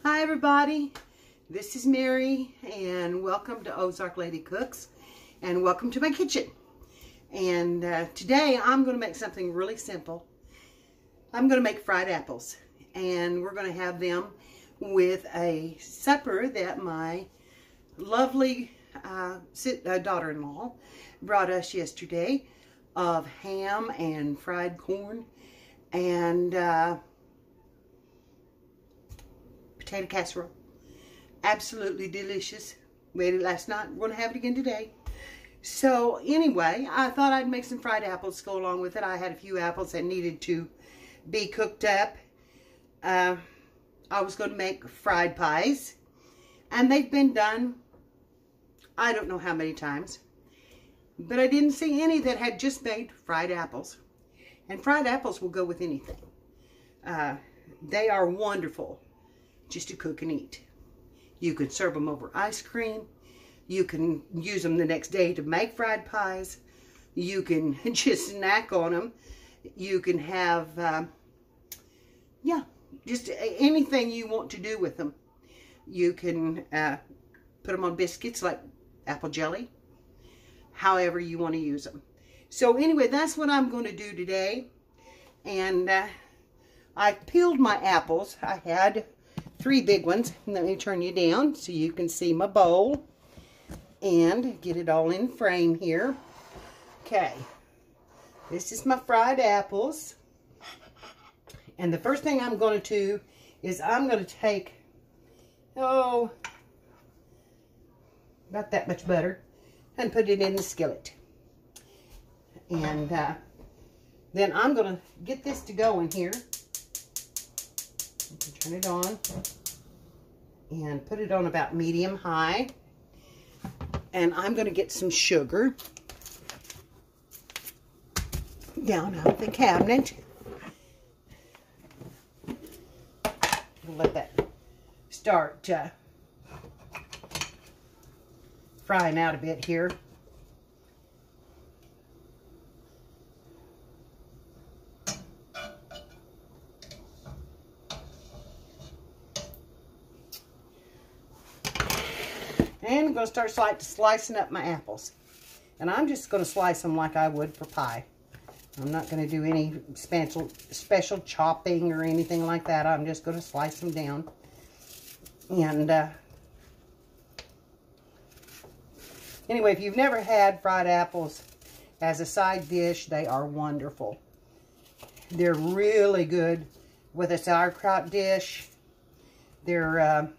Hi everybody, this is Mary and welcome to Ozark Lady Cooks and welcome to my kitchen. And today I'm going to make something really simple. I'm going to make fried apples and we're going to have them with a supper that my lovely daughter-in-law brought us yesterday of ham and fried corn and potato casserole. Absolutely delicious. Made it last night. We're going to have it again today. So anyway, I thought I'd make some fried apples to go along with it. I had a few apples that needed to be cooked up. I was going to make fried pies. And they've been done, I don't know how many times. But I didn't see any that had just made fried apples. And fried apples will go with anything. They are wonderful just to cook and eat. You could serve them over ice cream. You can use them the next day to make fried pies. You can just snack on them. You can have, just anything you want to do with them. You can put them on biscuits like apple jelly. However you want to use them. So anyway, that's what I'm going to do today. And I peeled my apples. I had 3 big ones. Let me turn you down so you can see my bowl and get it all in frame here. Okay, this is my fried apples. And the first thing I'm going to do is I'm going to take, about that much butter and put it in the skillet. And then I'm going to get this to go in here. Turn it on and put it on about medium high. And I'm going to get some sugar down out of the cabinet. We'll let that start frying out a bit here. And I'm going to start slicing up my apples. And I'm just going to slice them like I would for pie. I'm not going to do any special chopping or anything like that. I'm just going to slice them down. And anyway, if you've never had fried apples as a side dish, they are wonderful. They're really good with a sauerkraut dish. They're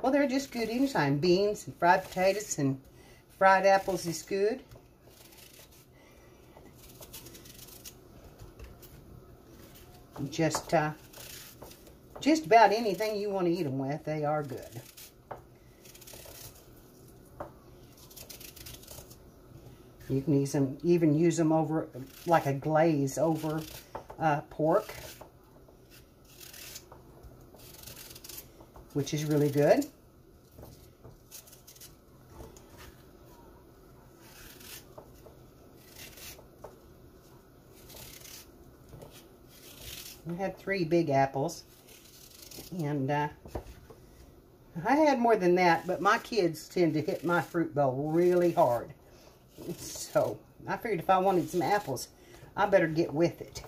well, they're just good anytime. Beans and fried potatoes and fried apples is good. Just about anything you want to eat them with, they are good. You can even use them over, like a glaze over pork, which is really good. I had 3 big apples, and I had more than that, but my kids tend to hit my fruit bowl really hard. So I figured if I wanted some apples, I better get with it.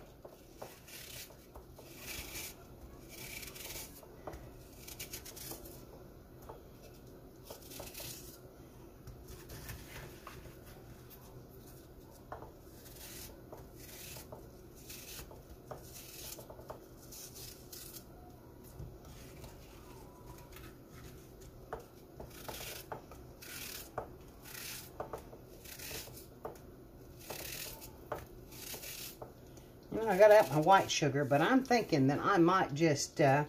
I got out my white sugar, but I'm thinking that I might just do a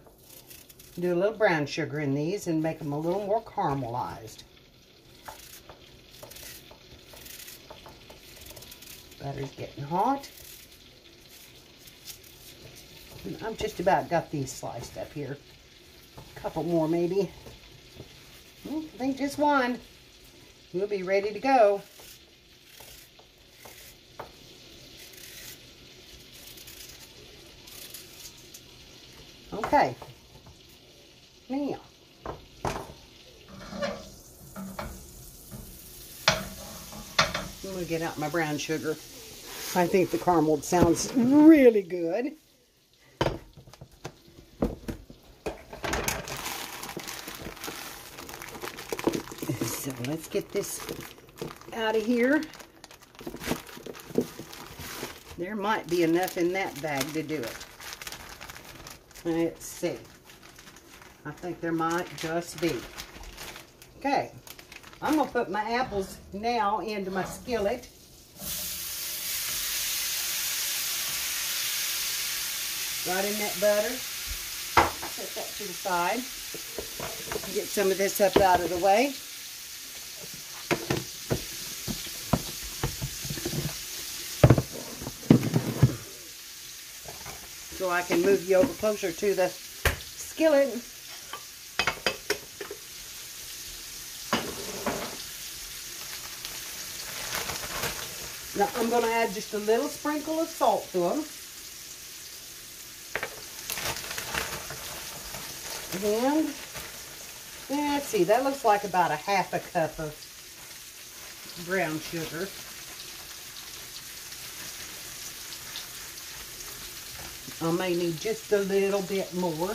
little brown sugar in these and make them a little more caramelized. Butter's getting hot. And I've just about got these sliced up here. A couple more maybe. I think just one. We'll be ready to go. Okay, Now, I'm going to get out my brown sugar. I think the caramel sounds really good. So let's get this out of here. There might be enough in that bag to do it. Let's see. I think there might just be. Okay. I'm going to put my apples now into my skillet. Right in that butter. Set that to the side. Get some of this up out of the way. So I can move you over closer to the skillet. Now I'm going to add just a little sprinkle of salt to them. And let's see, that looks like about a half a cup of brown sugar. I may need just a little bit more.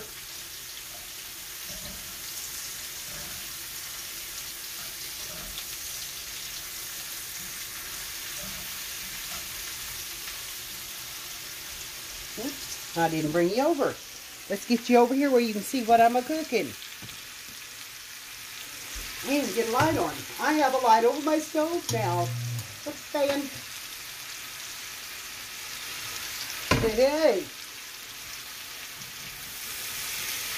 Oops, I didn't bring you over. Let's get you over here where you can see what I'm a-cooking. And get a light on. I have a light over my stove now. Let's fan. Hey.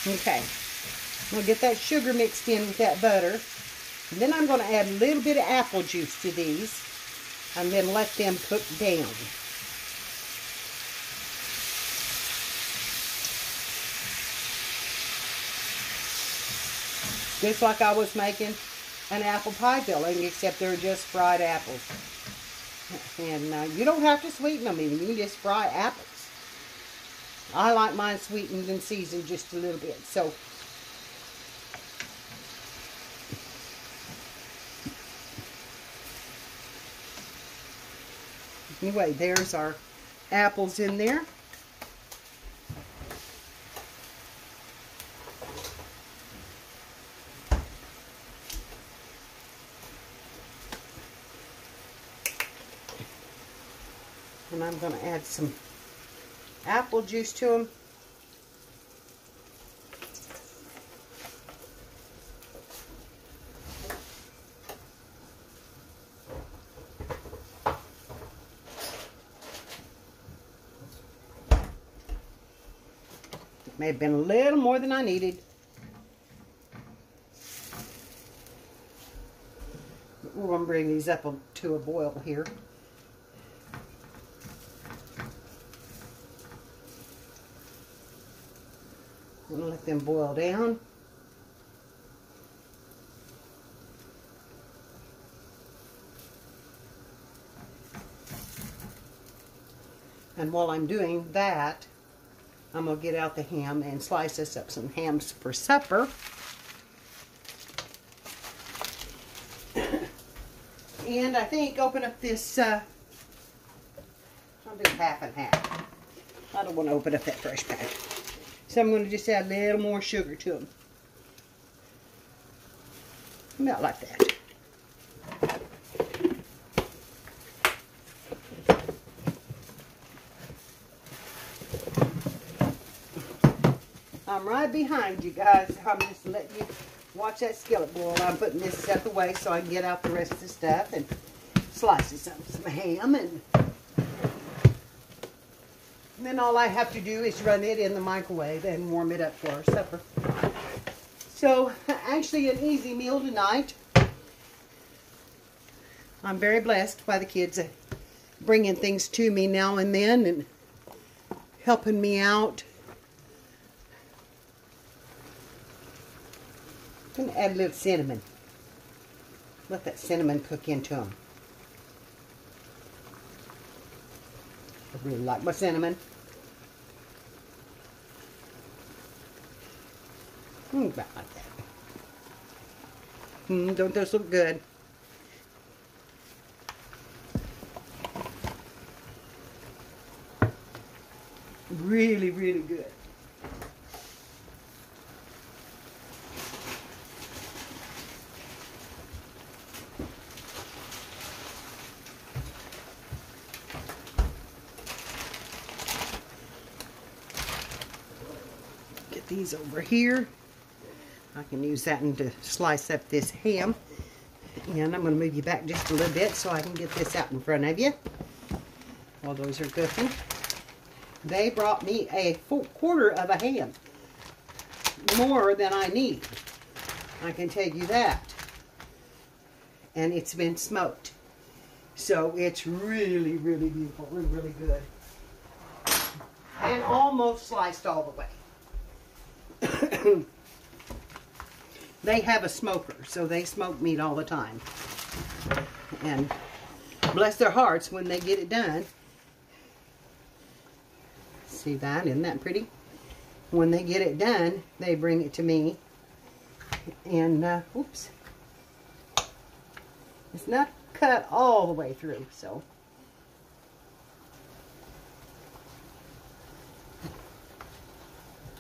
Okay. I'm going to get that sugar mixed in with that butter. And then I'm going to add a little bit of apple juice to these. And then let them cook down. Just like I was making an apple pie filling, except they're just fried apples. And you don't have to sweeten them even. You can just fry apples. I like mine sweetened and seasoned just a little bit. So, anyway, there's our apples in there. And I'm going to add some apple juice to them. It may have been a little more than I needed. We're going to bring these up to a boil here. I'm going to let them boil down. And while I'm doing that, I'm going to get out the ham and slice us up some hams for supper. And I think open up this, I'll do half and half. I don't want to open up that fresh pack. So I'm going to just add a little more sugar to them. About like that. I'm right behind you guys. I'm just letting you watch that skillet boil. I'm putting this stuff away so I can get out the rest of the stuff and slices up some ham. And then all I have to do is run it in the microwave and warm it up for our supper. So, actually an easy meal tonight. I'm very blessed by the kids bringing things to me now and then and helping me out. I'm going to add a little cinnamon. Let that cinnamon cook into them. I really like my cinnamon. About like that. Don't those look good? Really, really good. Get these over here. I can use that one to slice up this ham. And I'm going to move you back just a little bit so I can get this out in front of you while those are cooking. They brought me a quarter of a ham. More than I need. I can tell you that. And it's been smoked. So it's really, really beautiful. Really, really good. And almost sliced all the way. They have a smoker, so they smoke meat all the time. And bless their hearts when they get it done. See that? Isn't that pretty? When they get it done, they bring it to me. And, oops. It's not cut all the way through, so.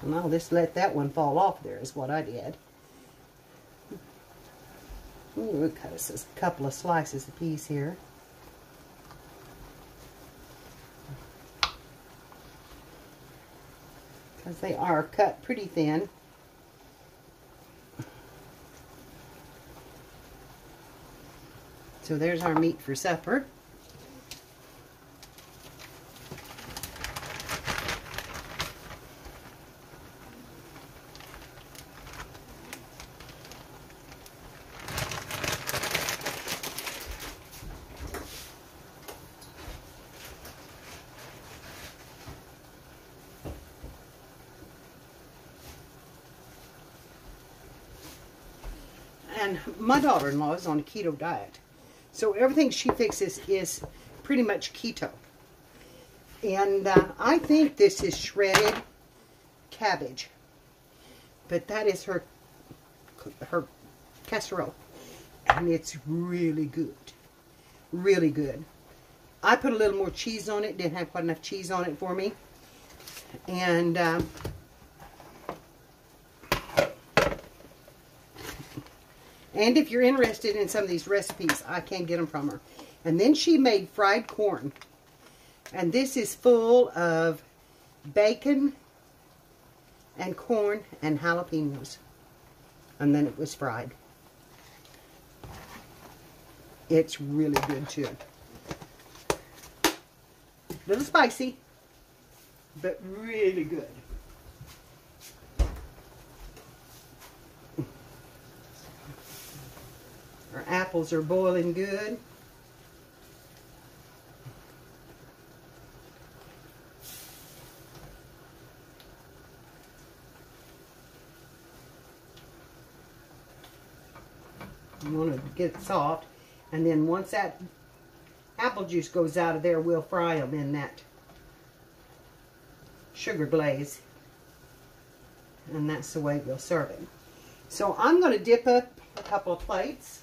And I'll just let that one fall off there is what I did. We'll cut us a couple of slices apiece here. Because they are cut pretty thin. So there's our meat for supper. And my daughter-in-law is on a keto diet. So everything she fixes is pretty much keto. And I think this is shredded cabbage. But that is her casserole. And it's really good. Really good. I put a little more cheese on it. Didn't have quite enough cheese on it for me. And and if you're interested in some of these recipes, I can get them from her. And then she made fried corn. And this is full of bacon and corn and jalapenos. And then it was fried. It's really good too. A little spicy, but really good. Our apples are boiling good. You want to get it soft, and then once that apple juice goes out of there, we'll fry them in that sugar glaze, and that's the way we'll serve it. So I'm going to dip up a couple of plates.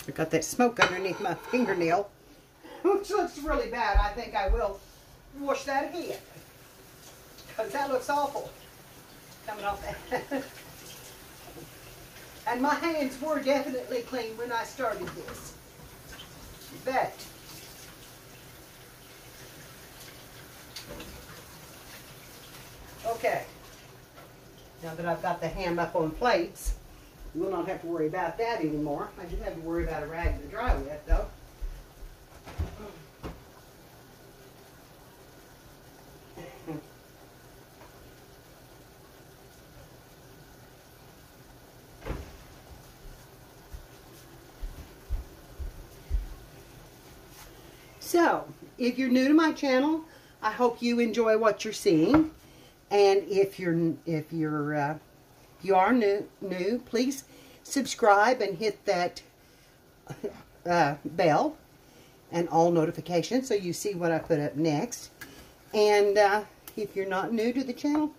I got that smoke underneath my fingernail, which looks really bad. I think I will wash that again, because that looks awful coming off that. And my hands were definitely clean when I started this. But okay, now that I've got the ham up on plates, we'll not have to worry about that anymore. I do have to worry about a rag to dry with, though. So, if you're new to my channel, I hope you enjoy what you're seeing. And if you are new, please subscribe and hit that bell and all notifications so you see what I put up next. And if you're not new to the channel,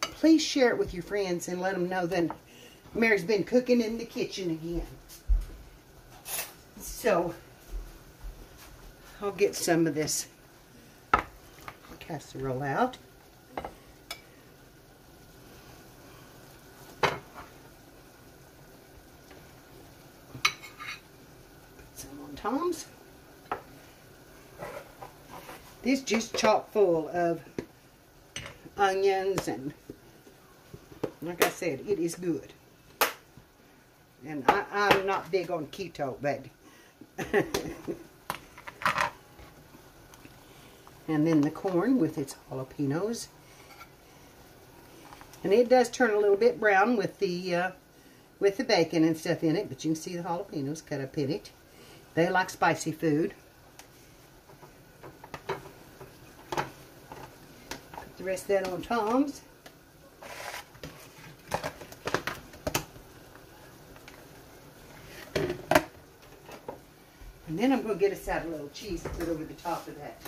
please share it with your friends and let them know that Mary's been cooking in the kitchen again. So, I'll get some of this casserole out. Put some on Tom's. This just chock full of onions, and like I said, it is good. And I'm not big on keto, but and then the corn with its jalapenos. And it does turn a little bit brown with the bacon and stuff in it, but you can see the jalapenos cut up in it. They like spicy food. Put the rest of that on Tom's. And then I'm going to get us out a little cheese to put over the top of that.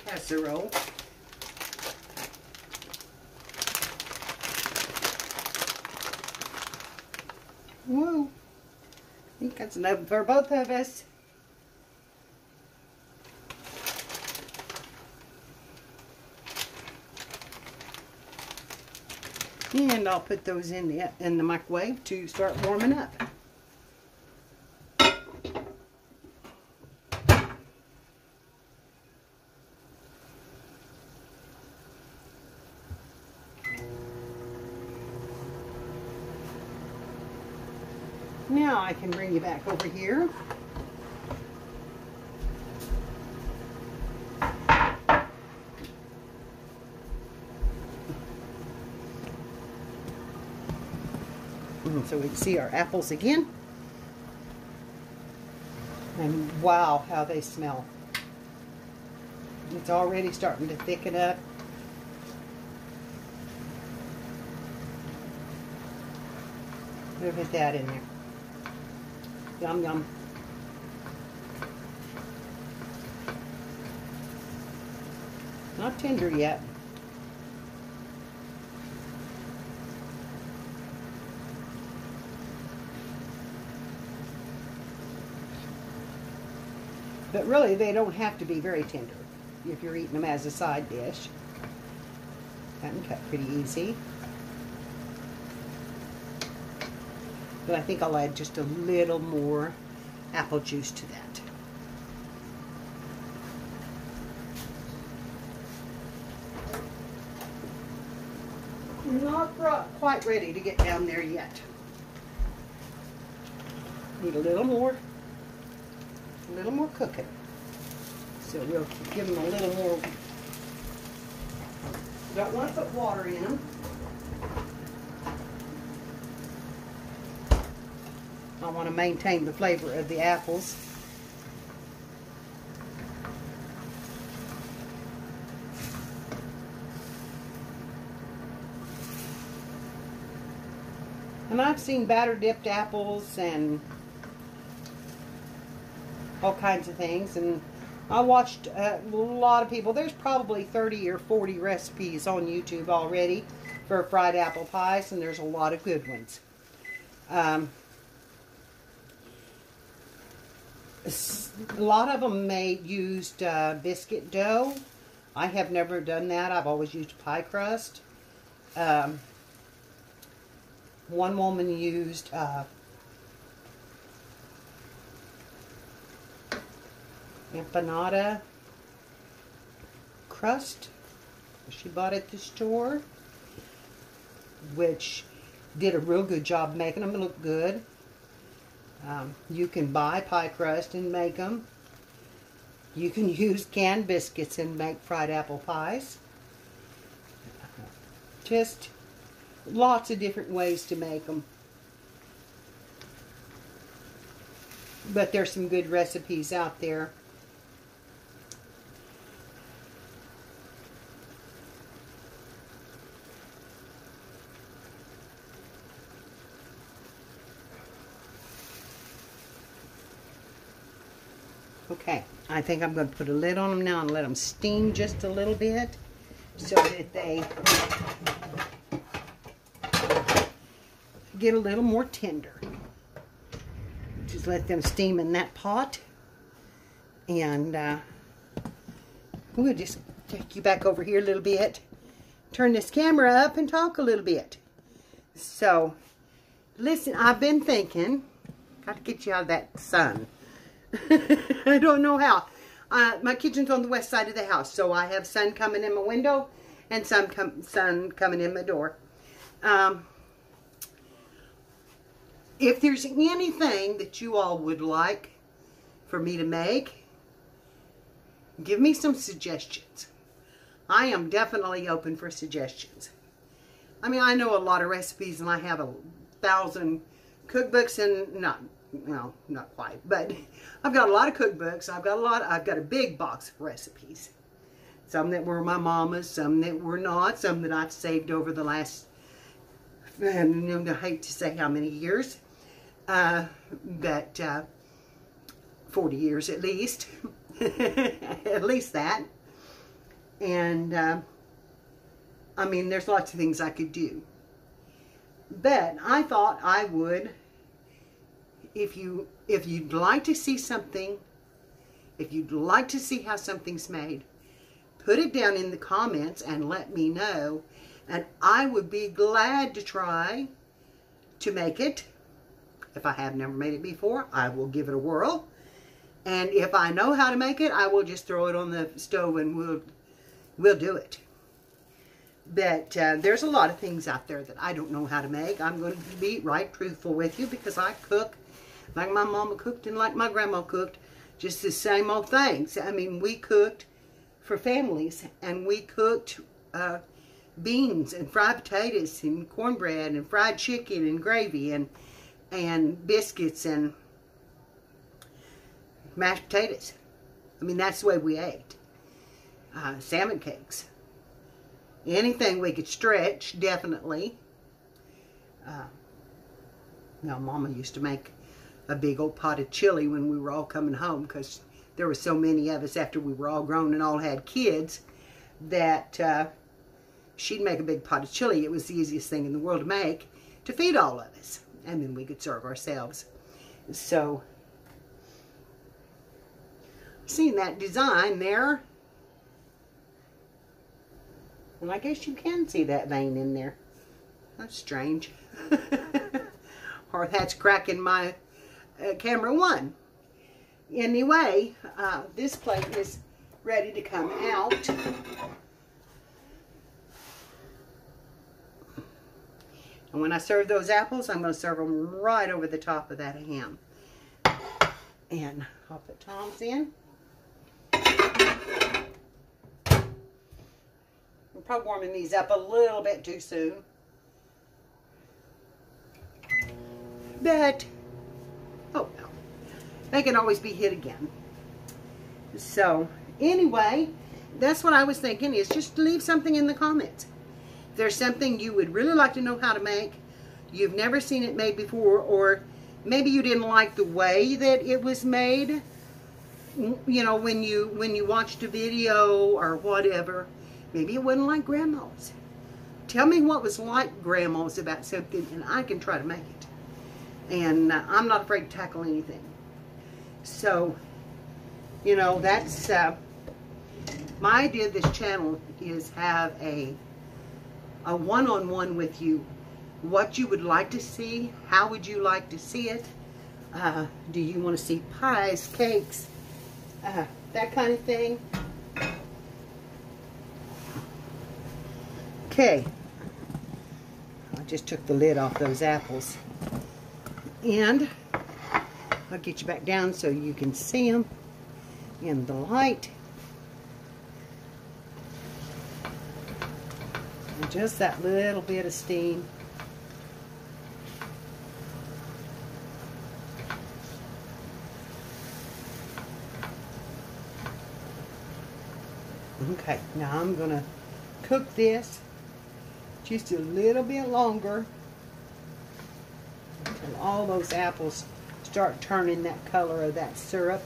Casserole. Whoa. I think that's enough for both of us. And I'll put those in the microwave to start warming up. Now I can bring you back over here. So we can see our apples again. And wow, how they smell. It's already starting to thicken up. Look at that in there. Yum, yum. Not tender yet. But really, they don't have to be very tender if you're eating them as a side dish. That can cut pretty easy. But I think I'll add just a little more apple juice to that. Not quite ready to get down there yet. Need a little more cooking. So we'll give them a little more. Don't want to put water in them. I want to maintain the flavor of the apples. And I've seen batter dipped apples and all kinds of things, and I watched a lot of people. There's probably 30 or 40 recipes on YouTube already for fried apple pies, and there's a lot of good ones. A lot of them used biscuit dough. I have never done that. I've always used pie crust. One woman used empanada crust she bought at the store, which did a real good job making them look good. You can buy pie crust and make them. You can use canned biscuits and make fried apple pies. Just lots of different ways to make them. But there's some good recipes out there. Okay, I think I'm going to put a lid on them now and let them steam just a little bit so that they get a little more tender. Just let them steam in that pot, and we'll just take you back over here a little bit, turn this camera up and talk a little bit. So, listen, I've been thinking, got to get you out of that sun. I don't know how. My kitchen's on the west side of the house, so I have sun coming in my window and sun coming in my door. If there's anything that you all would like for me to make, give me some suggestions. I am definitely open for suggestions. I mean, I know a lot of recipes, and I have 1,000 cookbooks, and not quite, but I've got a lot of cookbooks. I've got a big box of recipes. Some that were my mama's, some that were not, some that I've saved over the last, I hate to say how many years, but 40 years at least, at least that. And I mean, there's lots of things I could do, but I thought I would. If you'd like to see something, if you'd like to see how something's made, put it down in the comments and let me know, and I would be glad to try to make it. If I have never made it before, I will give it a whirl, and if I know how to make it, I will just throw it on the stove and we'll do it. But there's a lot of things out there that I don't know how to make. I'm going to be right truthful with you, because I cook like my mama cooked and like my grandma cooked, just the same old things. I mean, we cooked for families, and we cooked beans and fried potatoes and cornbread and fried chicken and gravy and biscuits and mashed potatoes. I mean, that's the way we ate. Salmon cakes. Anything we could stretch, definitely. Now, Mama used to make a big old pot of chili when we were all coming home, because there were so many of us after we were all grown and all had kids, that she'd make a big pot of chili. It was the easiest thing in the world to make, to feed all of us, and then we could serve ourselves. So, seeing that design there, and I guess you can see that vein in there. That's strange. Or that's cracking my camera one. Anyway, this plate is ready to come out. And when I serve those apples, I'm going to serve them right over the top of that ham. And I'll put Tom's in. I'm probably warming these up a little bit too soon. But, oh well, they can always be hit again. So, anyway, that's what I was thinking, is just leave something in the comments. If there's something you would really like to know how to make, you've never seen it made before, or maybe you didn't like the way that it was made, you know, when you watched a video or whatever. Maybe it wasn't like Grandma's. Tell me what was like Grandma's about something, and I can try to make it. And I'm not afraid to tackle anything. So, you know, that's my idea of this channel, is have a one-on-one with you. What you would like to see, how would you like to see it? Do you want to see pies, cakes, that kind of thing? Okay, I just took the lid off those apples, and I'll get you back down so you can see them in the light. And just that little bit of steam. Okay, now I'm going to cook this just a little bit longer until all those apples start turning that color of that syrup.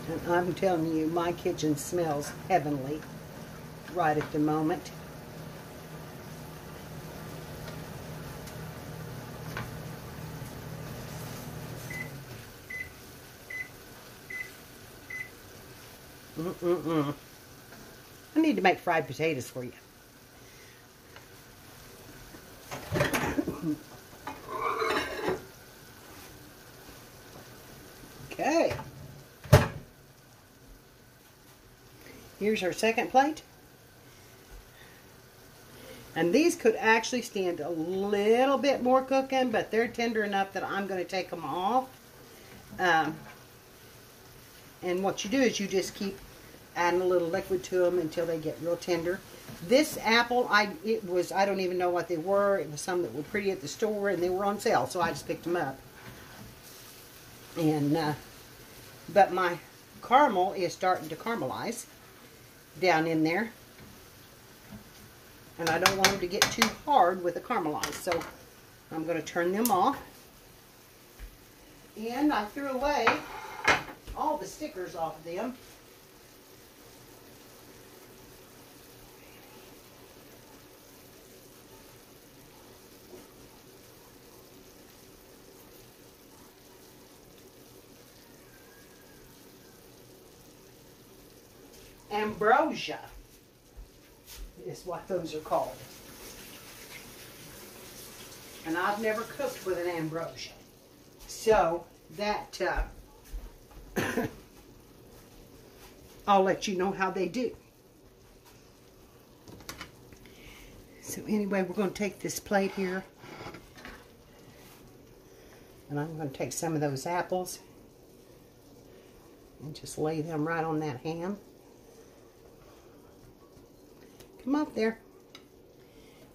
And I'm telling you, my kitchen smells heavenly right at the moment. I need to make fried potatoes for you. Okay. Here's our second plate. And these could actually stand a little bit more cooking, but they're tender enough that I'm going to take them off. And what you do is you just keep adding a little liquid to them until they get real tender. This apple, I don't even know what they were. It was some that were pretty at the store and they were on sale, so I just picked them up. And but my caramel is starting to caramelize down in there. And I don't want them to get too hard with the caramelize, so I'm going to turn them off. And I threw away all the stickers off of them. Ambrosia is what those are called. And I've never cooked with an ambrosia. So that I'll let you know how they do. So anyway, we're going to take this plate here. And I'm going to take some of those apples and just lay them right on that ham. Come up there.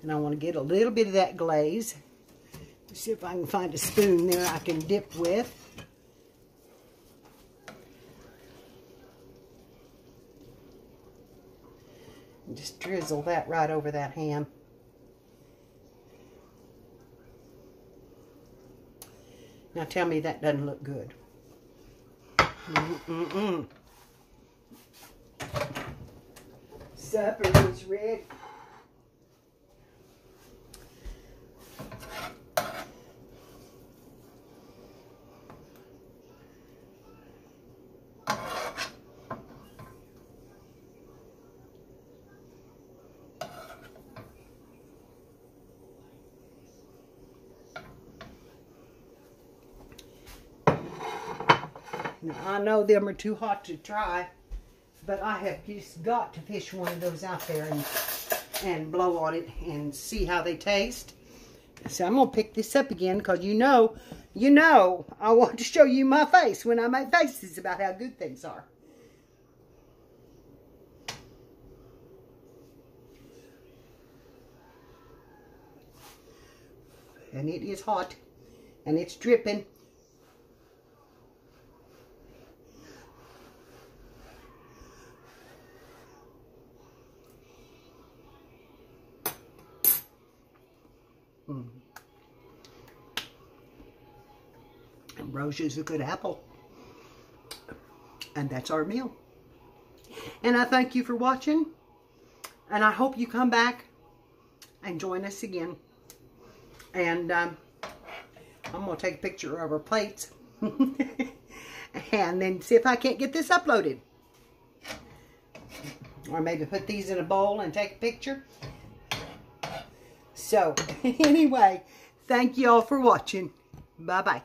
And I want to get a little bit of that glaze. Let's see if I can find a spoon there I can dip with. And just drizzle that right over that ham. Now tell me that doesn't look good. Supper is ready. Now, I know them are too hot to try, but I have just got to fish one of those out there and blow on it and see how they taste. So I'm going to pick this up again because you know, I want to show you my face when I make faces about how good things are. And it is hot and it's dripping. Ambrosia is a good apple. And that's our meal. And I thank you for watching. And I hope you come back and join us again. And I'm going to take a picture of our plates. And then see if I can't get this uploaded. Or maybe put these in a bowl and take a picture. So, anyway, thank you all for watching. Bye-bye.